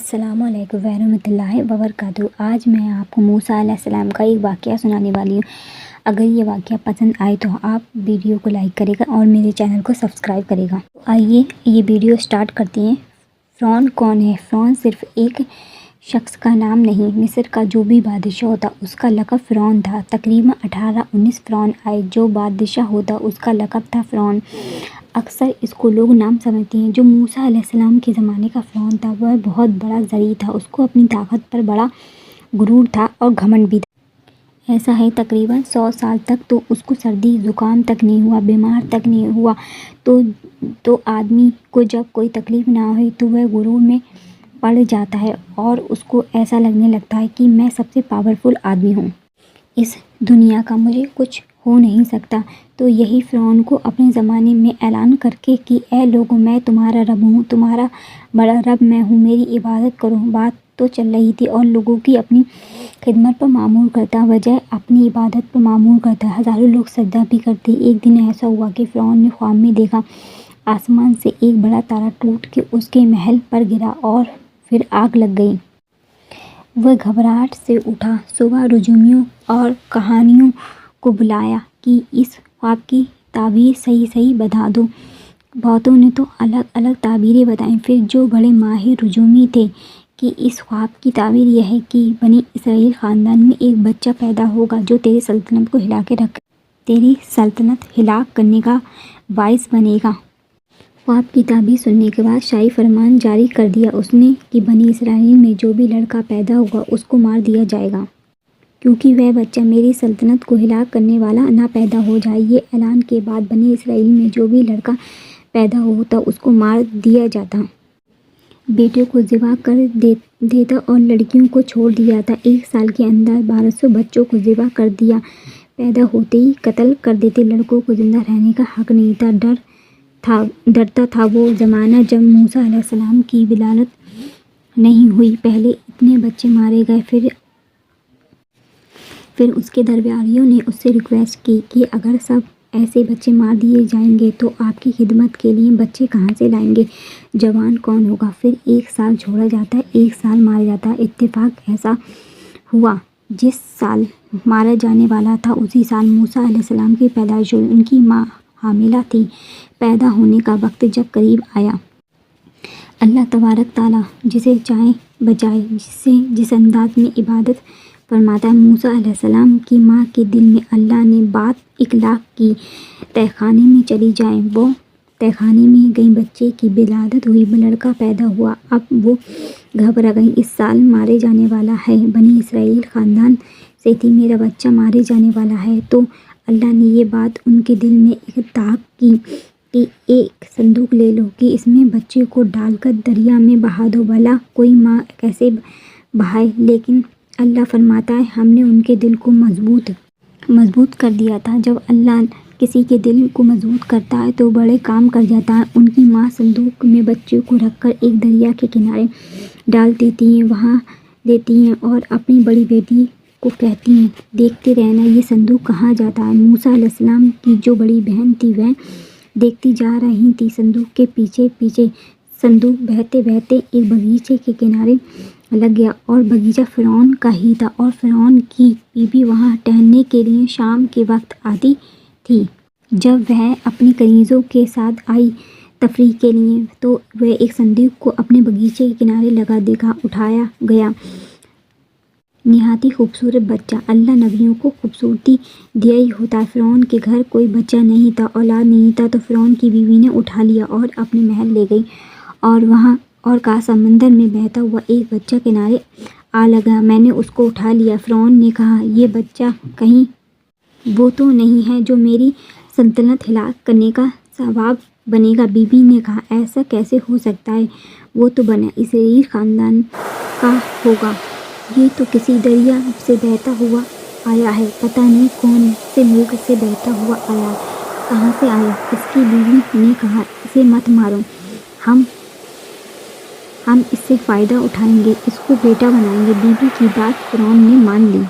السلام علیکم ورحمۃ اللہ وبرکاتہ۔ آج میں آپ کو موسیٰ علیہ السلام کا ایک واقعہ سنانے والی ہوں۔ اگر یہ واقعہ پسند آئے تو آپ ویڈیو کو لائک کرے گا اور میرے چینل کو سبسکرائب کرے گا۔ آئیے یہ ویڈیو سٹارٹ کرتے ہیں۔ فرعون کون ہے؟ فرعون صرف ایک شخص کا نام نہیں، مصر کا جو بھی بادشاہ ہوتا اس کا لقب فرعون تھا۔ تقریباً 18-19 فرعون آئے۔ جو بادشاہ ہوتا اس کا لقب تھا فرعون۔ اکثر اس کو لوگ نام سمجھتے ہیں۔ جو موسیٰ علیہ السلام کے زمانے کا فرعون تھا وہ بہت بڑا ظریف تھا۔ اس کو اپنی طاقت پر بڑا غرور تھا اور گھمنڈ بھی تھا۔ ایسا ہے تقریباً 100 سال تک تو اس کو سردی زکام تک نہیں ہوا، بیمار تک نہیں ہوا۔ تو آدمی کو جب کوئی تکلیف نہ ہوئی تو وہ غرور میں پڑ جاتا ہے اور اس کو ایسا لگنے لگتا ہے کہ میں سب سے پاورفل آدمی ہوں، اس دنیا کا مجھے کچھ ہو نہیں سکتا۔ تو یہی فرعون کو اپنے زمانے میں اعلان کر کے کہ اے لوگوں، میں تمہارا رب ہوں، تمہارا بڑا رب میں ہوں، میری عبادت کرو۔ بات تو چل رہی تھی اور لوگوں کی اپنی خدمت پر معمور کرتا، بجائے اپنی عبادت پر معمور کرتا۔ ہزاروں لوگ سجدہ بھی کرتے۔ ایک دن ایسا ہوا کہ فرعون نے خواب میں دیکھا آسمان سے ایک بڑا تارا ٹوٹ کے اس کے محل پر گرا اور پھر آگ لگ گئی۔ وہ گھبراہٹ سے اٹھا، صبح رجومیوں اور کہانیوں کو بلایا کہ اس خواب کی تعبیر صحیح بتا دو۔ بہتوں نے تو الگ الگ تعبیریں بتائیں۔ پھر جو بڑے ماہر رجومی تھے کہ اس خواب کی تعبیر یہ ہے کہ بنی اسرائیل خاندان میں ایک بچہ پیدا ہوگا جو تیری سلطنت کو تیری سلطنت ہلاک کرنے کا باعث بنے گا۔ خواب کی تعبیر سننے کے بعد شاہی فرمان جاری کر دیا اس نے کہ بنی اسرائیل میں جو بھی لڑکا پیدا ہوگا اس کو مار دیا جائے گا، کیونکہ وہ بچہ میری سلطنت کو ہلاک کرنے والا نہ پیدا ہو جائے۔ یہ اعلان کے بعد بنی اسرائیل میں جو بھی لڑکا پیدا ہوتا اس کو مار دیا جاتا، بیٹے کو ذبح کر دیتا اور لڑکیوں کو چھوڑ دیا جاتا۔ 1 سال کے اندر 1200 بچوں کو ذبح کر دیا، پیدا ہوتے ہی قتل کر دیتے۔ لڑکوں کو زندہ رہنے کا حق نہیں تھا۔ ڈرتا تھا وہ زمانہ جب موسیٰ علیہ السلام کی ولادت نہیں ہوئی۔ پہلے اتنے بچے مارے گئے، پھر اس کے درباریوں نے اس سے ریکویسٹ کی کہ اگر سب ایسے بچے مار دیے جائیں گے تو آپ کی خدمت کے لیے بچے کہاں سے لائیں گے؟ جوان کون ہوگا؟ پھر 1 سال چھوڑا جاتا، 1 سال مارا جاتا۔ اتفاق ایسا ہوا جس سال مارا جانے والا تھا اسی سال موسیٰ علیہ السلام کی پیدائش ہوئی۔ ان کی ماں حاملہ تھی۔ پیدا ہونے کا وقت جب قریب آیا، اللہ تبارک تعالیٰ جسے چاہے بچائے، جس انداز میں عبادت فرماتا ہے۔ موسیٰ علیہ السلام کی ماں کے دل میں اللہ نے بات اخلاق کی، تہخانے میں چلی جائیں۔ وہ تہخانے میں گئیں، بچے کی ولادت ہوئی، لڑکا پیدا ہوا۔ اب وہ گھبرا گئیں، اس سال مارے جانے والا ہے، بنی اسرائیل خاندان سے تھی، میرا بچہ مارے جانے والا ہے۔ تو اللہ نے یہ بات ان کے دل میں التحاق کی کہ ایک صندوق لے لو کہ اس میں بچے کو ڈال کر دریا میں بہا دو، بھلا کوئی ماں کیسے بہائے؟ لیکن اللہ فرماتا ہے ہم نے ان کے دل کو مضبوط کر دیا تھا۔ جب اللہ کسی کے دل کو مضبوط کرتا ہے تو بڑے کام کر جاتا ہے۔ ان کی ماں صندوق میں بچے کو رکھ کر ایک دریا کے کنارے ڈال دیتی ہیں، وہاں لیتی ہیں اور اپنی بڑی بیٹی کو کہتی ہیں دیکھتے رہنا یہ صندوق کہاں جاتا ہے۔ موسیٰ علیہ السلام کی جو بڑی بہن تھی وہ دیکھتی جا رہی تھی، صندوق کے پیچھے پیچھے۔ صندوق بہتے بہتے ایک باغیچے کے کنارے لگ گیا اور باغیچہ فرعون کا ہی تھا، اور فرعون کی بیوی وہاں ٹہلنے کے لیے شام کے وقت آتی تھی۔ جب وہ اپنی کنیزوں کے ساتھ آئی تفریح کے لیے تو وہ ایک صندوق کو اپنے باغیچے کے کنارے لگا دیکھا، اٹھایا گیا۔ نہایت ہی خوبصورت بچہ۔ اللہ نبیوں کو خوبصورتی دیا ہی ہوتا ہے۔ فرعون کے گھر کوئی بچہ نہیں تھا، اولاد نہیں تھا، تو فرعون کی بیوی نے اٹھا لیا اور اپنے محل لے گئی اور کہا سمندر میں بہتا ہوا ایک بچہ کنارے آ لگا، میں نے اس کو اٹھا لیا۔ فرعون نے کہا یہ بچہ کہیں وہ تو نہیں ہے جو میری سلطنت ہلاک کرنے کا سبب بنے گا؟ بیوی نے کہا ایسا کیسے ہو سکتا ہے، وہ تو بنی اسرائیل خاندان کا ہوگا، یہ تو کسی دریا سے بہتا ہوا آیا ہے، پتہ نہیں کون سے ملک سے بہتا ہوا آیا، کہاں سے آیا۔ اس کی بیوی نے کہا اسے مت مارو، ہم اس سے فائدہ اٹھائیں گے، اس کو بیٹا بنائیں گے۔ بیوی کی بات فرعون نے مان لی۔